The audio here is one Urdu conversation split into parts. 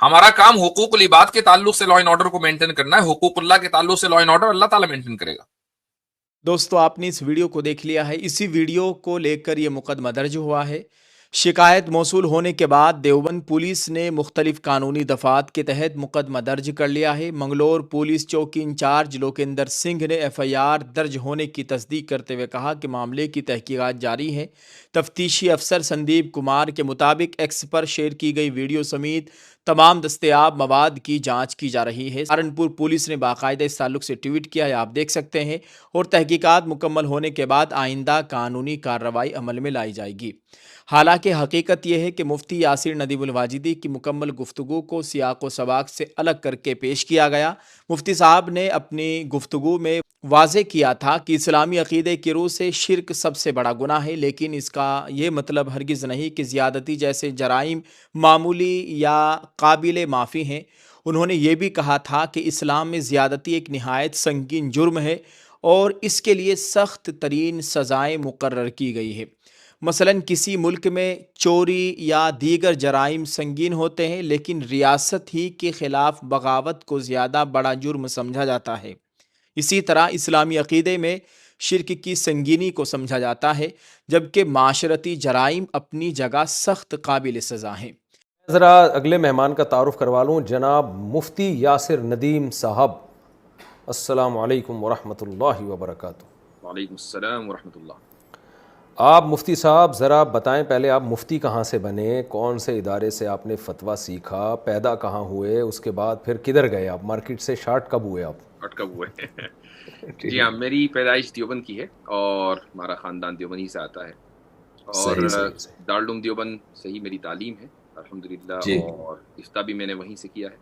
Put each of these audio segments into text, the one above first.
ہمارا کام حقوق العباد کے تعلق سے لا اینڈ آرڈر کو مینٹین کرنا ہے، حقوق اللہ کے تعلق سے لا اینڈ آرڈر اللہ تعالیٰ مینٹین کرے گا. دوستو آپ نے اس ویڈیو کو دیکھ لیا ہے. اسی ویڈیو کو لے کر یہ مقدمہ درج ہوا ہے. شکایت موصول ہونے کے بعد دیوبند پولیس نے مختلف قانونی دفعات کے تحت مقدمہ درج کر لیا ہے. منگلور پولیس چوکی انچارج لوکیندر سنگھ نے FIR درج ہونے کی تصدیق کرتے ہوئے کہا کہ معاملے کی تحقیقات جاری ہیں. تفتیشی افسر سندیپ کمار کے مطابق ایکس پر شیئر کی گئی ویڈیو سمیت تمام دستیاب مواد کی جانچ کی جا رہی ہے. سہارنپور پولیس نے باقاعدہ اس تعلق سے ٹویٹ کیا ہے، آپ دیکھ سکتے ہیں، اور تحقیقات مکمل ہونے کے بعد آئندہ قانونی کارروائی عمل میں لائی جائے گی. حالانکہ حقیقت یہ ہے کہ مفتی یاسر ندیم الواجدی کی مکمل گفتگو کو سیاق و سباق سے الگ کر کے پیش کیا گیا. مفتی صاحب نے اپنی گفتگو میں واضح کیا تھا کہ اسلامی عقیدے کی روح سے شرک سب سے بڑا گناہ ہے، لیکن اس کا یہ مطلب ہرگز نہیں کہ زیادتی جیسے جرائم معمولی یا قابل معافی ہیں. انہوں نے یہ بھی کہا تھا کہ اسلام میں زیادتی ایک نہایت سنگین جرم ہے اور اس کے لیے سخت ترین سزائیں مقرر کی گئی ہے. مثلا کسی ملک میں چوری یا دیگر جرائم سنگین ہوتے ہیں، لیکن ریاست ہی کے خلاف بغاوت کو زیادہ بڑا جرم سمجھا جاتا ہے. اسی طرح اسلامی عقیدے میں شرک کی سنگینی کو سمجھا جاتا ہے، جبکہ معاشرتی جرائم اپنی جگہ سخت قابل سزا ہیں. ذرا اگلے مہمان کا تعارف کروا لوں، جناب مفتی یاسر ندیم صاحب. السلام علیکم ورحمۃ اللہ وبرکاتہ. وعلیکم السلام ورحمۃ اللہ. آپ مفتی صاحب ذرا بتائیں، پہلے آپ مفتی کہاں سے بنے، کون سے ادارے سے آپ نے فتویٰ سیکھا، پیدا کہاں ہوئے، اس کے بعد پھر کدھر گئے آپ، مارکیٹ سے شارٹ کب ہوئے آپ؟ کب ہوئے؟ جی ہاں، میری پیدائش دیوبند کی ہے اور ہمارا خاندان دیوبند ہی سے آتا ہے، اور دارالعلوم دیوبند سے ہی میری تعلیم ہے الحمدللہ، اور افتاء بھی میں نے وہیں سے کیا ہے.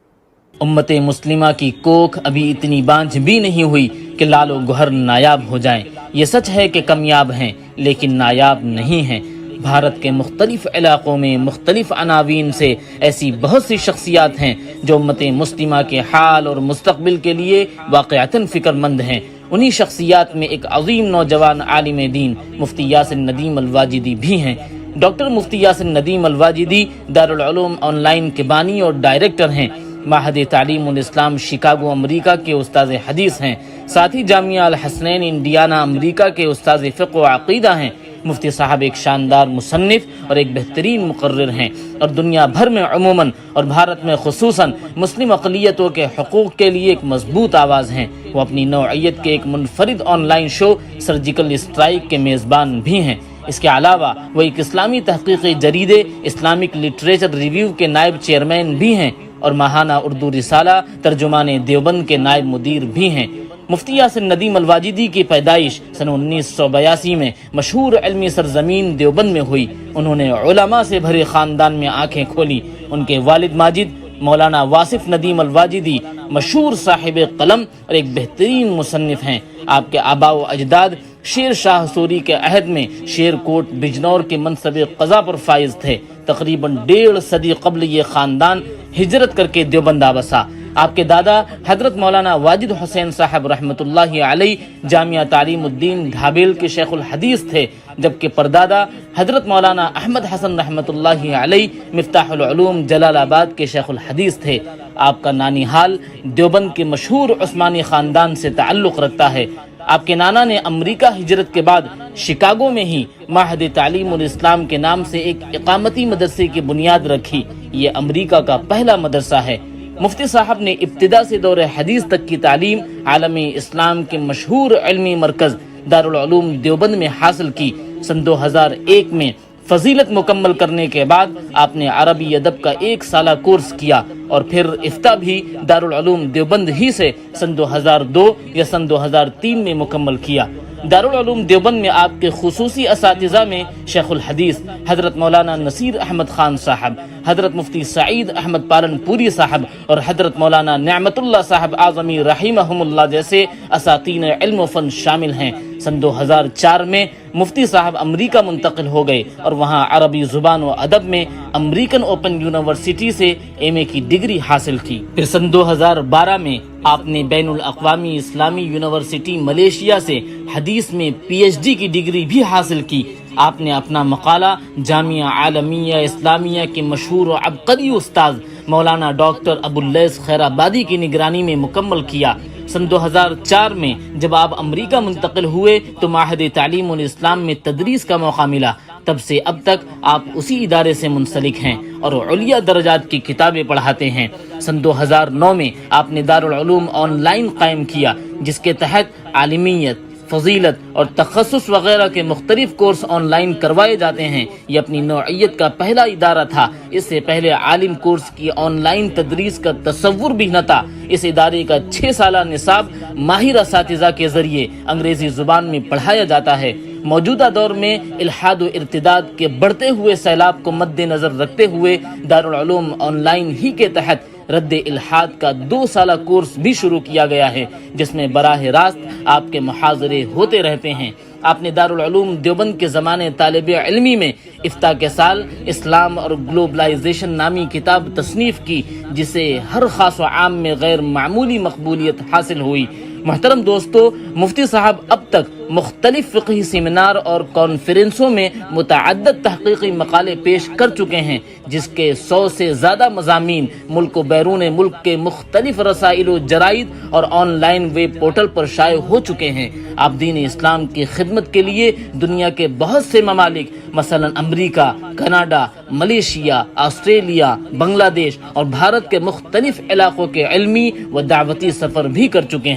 امت مسلمہ کی کوکھ ابھی اتنی بانجھ بھی نہیں ہوئی کہ لال و گوہر نایاب ہو جائیں. یہ سچ ہے کہ کمیاب ہیں لیکن نایاب نہیں ہیں. بھارت کے مختلف علاقوں میں مختلف عناوین سے ایسی بہت سی شخصیات ہیں جو امت مسلمہ کے حال اور مستقبل کے لیے واقعتاً فکر مند ہیں. انہی شخصیات میں ایک عظیم نوجوان عالم دین مفتی یاسر ندیم الواجدی بھی ہیں. Doctor Mufti Yasir Nadeem Alwajidi Darul Uloom online کے بانی اور ڈائریکٹر ہیں. معہد تعلیم الاسلام شکاگو امریکہ کے استاذ حدیث ہیں. ساتھ ہی جامعہ الحسنین انڈیانا امریکہ کے استاذ فقہ و عقیدہ ہیں. مفتی صاحب ایک شاندار مصنف اور ایک بہترین مقرر ہیں، اور دنیا بھر میں عموماً اور بھارت میں خصوصاً مسلم اقلیتوں کے حقوق کے لیے ایک مضبوط آواز ہیں. وہ اپنی نوعیت کے ایک منفرد on line show surgical strike کے میزبان بھی ہیں. اس کے علاوہ وہ ایک اسلامی تحقیقی جریدے اسلامک لٹریچر ریویو کے نائب چیئرمین بھی ہیں اور ماہانہ اردو رسالہ ترجمان دیوبند کے نائب مدیر بھی ہیں. مفتی یاسر ندیم الواجدی کی پیدائش سن 1982 میں مشہور علمی سرزمین دیوبند میں ہوئی. انہوں نے علماء سے بھرے خاندان میں آنکھیں کھولی. ان کے والد ماجد مولانا واصف ندیم الواجدی مشہور صاحب قلم اور ایک بہترین مصنف ہیں. آپ کے آباء و اجداد شیر شاہ سوری کے عہد میں شیر کوٹ بجنور کے منصب قضا پر فائز تھے. تقریباً 1.5 صدی قبل یہ خاندان ہجرت کر کے دیوبند آ بسا. آپ کے دادا حضرت مولانا واجد حسین صاحب رحمۃ اللہ علیہ جامعہ تعلیم الدین ڈھابیل کے شیخ الحدیث تھے، جبکہ پردادا حضرت مولانا احمد حسن رحمۃ اللہ علیہ مفتاح العلوم جلال آباد کے شیخ الحدیث تھے. آپ کا نانی حال دیوبند کے مشہور عثمانی خاندان سے تعلق رکھتا ہے. آپ کے نانا نے امریکہ ہجرت کے بعد شکاگو میں ہی معہد تعلیم الاسلام کے نام سے ایک اقامتی مدرسے کی بنیاد رکھی. یہ امریکہ کا پہلا مدرسہ ہے. مفتی صاحب نے ابتدا سے دور حدیث تک کی تعلیم عالمی اسلام کے مشہور علمی مرکز دارالعلوم دیوبند میں حاصل کی. سن 2001 میں فضیلت مکمل کرنے کے بعد آپ نے عربی ادب کا 1 سالہ کورس کیا اور پھر افتاء بھی دارالعلوم دیوبند ہی سے سن 2002 یا سن 2003 میں مکمل کیا. دارالعلوم دیوبند میں آپ کے خصوصی اساتذہ میں شیخ الحدیث حضرت مولانا نصیر احمد خان صاحب، حضرت مفتی سعید احمد پالن پوری صاحب اور حضرت مولانا نعمت اللہ صاحب اعظمی رحمہم اللہ جیسے اساتین علم و فن شامل ہیں. سن 2004 میں مفتی صاحب امریکہ منتقل ہو گئے اور وہاں عربی زبان و ادب میں امریکن اوپن یونیورسٹی سے ایم اے کی ڈگری حاصل کی. پھر سن 2012 میں آپ نے بین الاقوامی اسلامی یونیورسٹی ملیشیا سے حدیث میں پی ایچ ڈی کی ڈگری بھی حاصل کی. آپ نے اپنا مقالہ جامعہ عالمیہ اسلامیہ کے مشہور و عبقری استاذ مولانا ڈاکٹر ابواللیث خیرآبادی کی نگرانی میں مکمل کیا۔ سن 2004 میں جب آپ امریکہ منتقل ہوئے تو معہد تعلیم الاسلام میں تدریس کا موقع ملا۔ تب سے اب تک آپ اسی ادارے سے منسلک ہیں اور علیہ درجات کی کتابیں پڑھاتے ہیں۔ سن 2009 میں آپ نے دارالعلوم آن لائن قائم کیا، جس کے تحت عالمیت، فضیلت اور تخصص وغیرہ کے مختلف کورس آن لائن کروائے جاتے ہیں۔ یہ اپنی نوعیت کا پہلا ادارہ تھا۔ اس سے پہلے عالم کورس کی آن لائن تدریس کا تصور بھی نہ تھا۔ اس ادارے کا 6 سالہ نصاب ماہر اساتذہ کے ذریعے انگریزی زبان میں پڑھایا جاتا ہے۔ موجودہ دور میں الحاد و ارتداد کے بڑھتے ہوئے سیلاب کو مد نظر رکھتے ہوئے دارالعلوم آن لائن ہی کے تحت رد الحاد کا 2 سالہ کورس بھی شروع کیا گیا ہے، جس میں براہ راست آپ کے محاضرے ہوتے رہتے ہیں۔ آپ نے دارالعلوم دیوبند کے زمانے طالب علمی میں افتاء کے سال اسلام اور گلوبلائزیشن نامی کتاب تصنیف کی، جسے ہر خاص و عام میں غیر معمولی مقبولیت حاصل ہوئی۔ محترم دوستو، مفتی صاحب اب تک مختلف فقہی سیمینار اور کانفرنسوں میں متعدد تحقیقی مقالے پیش کر چکے ہیں، جس کے 100 سے زیادہ مضامین ملک و بیرون ملک کے مختلف رسائل و جرائد اور آن لائن ویب پورٹل پر شائع ہو چکے ہیں۔ آپ دین اسلام کی خدمت کے لیے دنیا کے بہت سے ممالک مثلا امریکہ، کینیڈا، ملیشیا، آسٹریلیا، بنگلہ دیش اور بھارت کے مختلف علاقوں کے علمی و دعوتی سفر بھی کر چکے ہیں۔